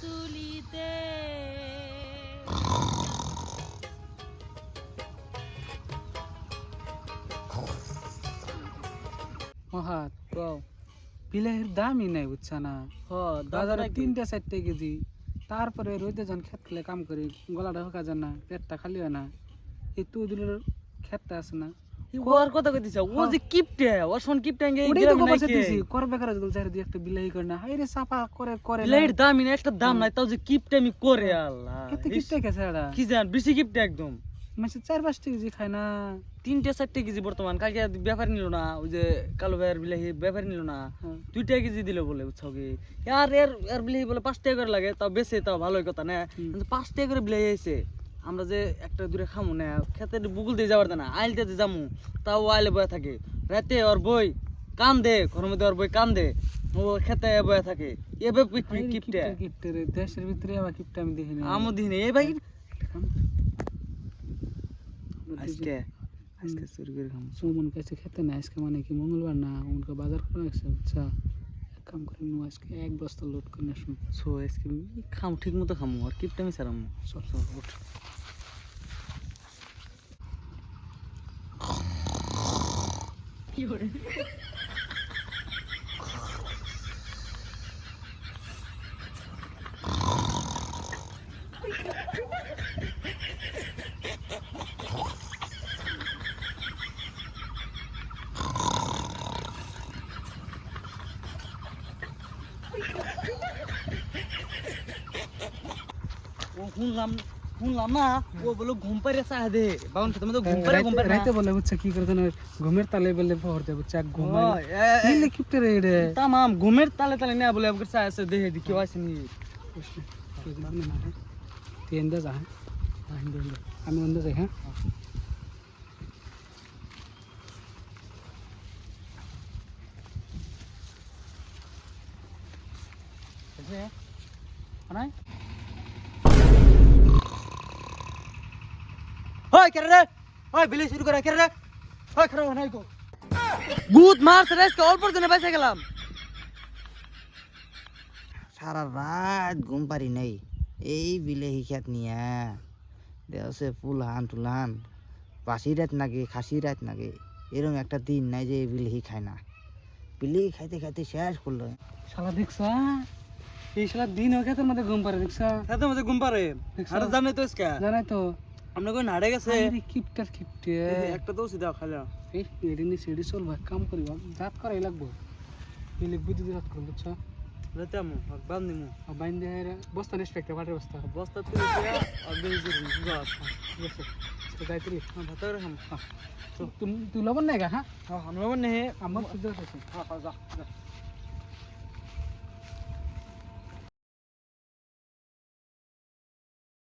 তুলিতে মহাত বিলাহির দামই নাই বুঝছা না বাজারে 3-4 কেজি তারপরে রোদে যখন খেত খেলে কাম করি গলাটা হোকা যায় না পেটটা খালি হয় না এই তুদুলের খেতটা আছে না ওর কথা কইতিছ ও যে কিপটে ওর শোন কিপটে গে ওটাই তো কইছে দিছি করবে করে যদি চাই একটা বিলাহি করে না হাইরে সাফা করে করে লেট দামি না একটা দাম নাই তাও যে কিপটে আমি করে আল্লাহ কত কিপটে গেছে এটা কি জান বেশি কিপটে একদম মানে 4-5 কেজি খায় না 3-4 কেজি বর্তমান কালকে ব্যাপার নিল না ওই যে কালো ভাইয়ের বিলাহি ব্যাপার নিল না 2 কেজি দিল বলে বুঝছো কি আর এর এর বিলাহি বলে 5 টাকা করে লাগে তাও বেশি তাও ভালোই কথা না কিন্তু 5 টাকা করে বিলাহি আইছে আমরা যে একটা দূরে খামু না খেতে বুকুল দিয়ে যাবার না আইলতে যামু তাও আইলে বয়ে থাকে রাতে ওর বই কান দে ঘরের মধ্যে ওর বই কান দে ও খেতে বয়ে থাকে এবে কিপটে কিপটে রে দেশের ভিতরে আবার কিপটে আমি দেখি না আমও দিনে এই ভাই আজকে আজকে চুরি করে খামু সুমন কাছে খেতে না আজকে মানে কি মঙ্গলবার না উনকে বাজার করে রাখছে আচ্ছা এক কাম করে নু আজকে 1 বস্তা লোড করে আসুন সো আজকে খাম ঠিক মতো খামু আর কিপটে আমি সারামু চল চল উঠ ও শুনলাম না ও বলে ঘুম পাড়ে চা দে বাউন তুমি তো ঘুম পাড়ে রাইতে বলে বুঝছে কি করে জানো ঘুমের তালে বলে পহর দে বুঝছে ঘুমাই এই কিপটে রে রে তামাম ঘুমের তালে তালে না বলে আমাকে চা আছে দেহে দি কেউ আসেনি তুই এন্দে যা আমি অন্দে যাই হ্যাঁ নাই ওই কেরে রে ওই বিলি শুরু করে কেরে রে ওই খারাপ নাই তো গুড মারছ রে আজকে অল্প দিনে বেঁচে গেলাম সারা রাত ঘুম পারি নাই এই বিলেহি খেত নিয়ে দেওয়াছে ফুলহান টুলহান বাসি রাত নাকি খাসি রাত নাকি এরকম একটা দিন নাই যে এই বিলেহি খায় না বিলেহি খাইতে খাইতে শেষ করলো শালা দেখছা এই শালা দিন হয়ে খেতের মধ্যে ঘুম পারে দেখছা খেতে মধ্যে ঘুম পারে আর জানাই তো আজকে জানাই তো আমরা কই নাড়ে গেছে কিপটার কিপটে একটা দোষি দাও খাইলা এই এডিনি সেডি চলবা কাম করিবা জাত করাই লাগবো বিলে বুদ্ধি দিয়ে রাত করবো বুঝছো রাতে আমু বান্ধি মু বাইন দিয়ে বস্তা নিষ্পেক্টে পাটের বস্তা বস্তা তুলে দিয়া আর বেরি জুরি যা ঠিক আছে যাইতেলি ভাত করে খাম তুই লবণ নাই গা হ্যাঁ আমরা মানে আমার সুযোগ আছে যা